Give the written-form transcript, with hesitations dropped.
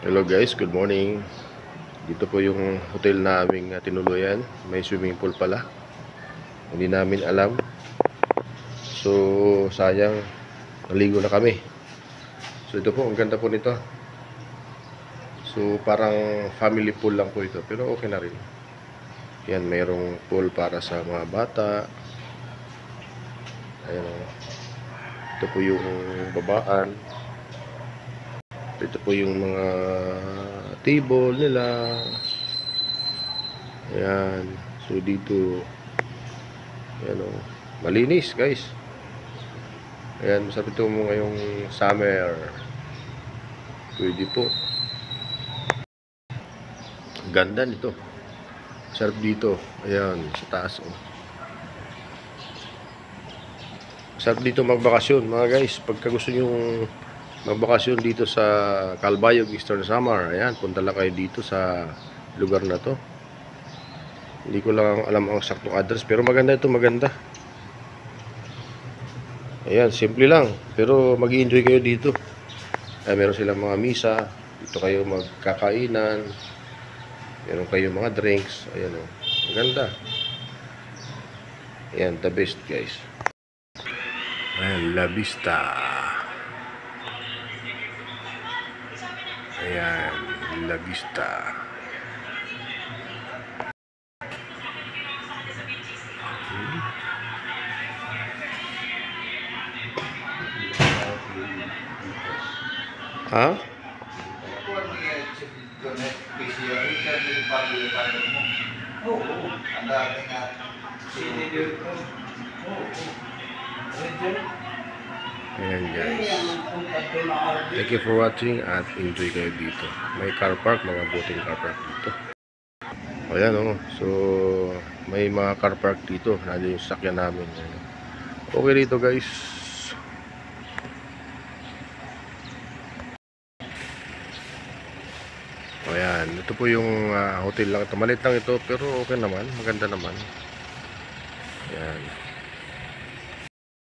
Hello guys, good morning. Dito po yung hotel naming tinuluyan. May swimming pool pala. Hindi namin alam. So, sayang. Naligo na kami. So, ito po, ang ganda po nito. So, parang family pool lang po ito. Pero okay na rin. Yan, mayroong pool para sa mga bata. Ayan o. Ito po yung babaan. Ito po yung mga table nila. Ayan. So, dito ayan o. Malinis guys. Ayan. Masarap ito mo ngayong summer. Pwede po. Ganda nito. Sarap dito. Ayan. Sa taas o. Sarap dito magbakasyon mga guys. Pagka gusto nyo magbakasyon dito sa Calbayog, Eastern Samar. Ayan. Punta lang kayo dito sa lugar na to. Hindi ko lang alam ang saktong address. Pero maganda ito. Maganda. Ayan. Simple lang. Pero mag-i-enjoy kayo dito. Ay, meron silang mga misa. Dito kayo magkakainan. Meron kayo mga drinks. Ayan o. Maganda. Ayan. The best guys. Ayan. La Vista. Ayan. La Vista. Ha? Ayan guys. Thank you for watching at enjoy kayo dito. May car park, mga boating car park dito. Ayan o. So, may mga car park dito. Nandun yung sakyan namin. Okay dito guys. Ayan. Ito po yung hotel lang. Ito, maliit lang ito. Pero okay naman. Maganda naman. Ayan.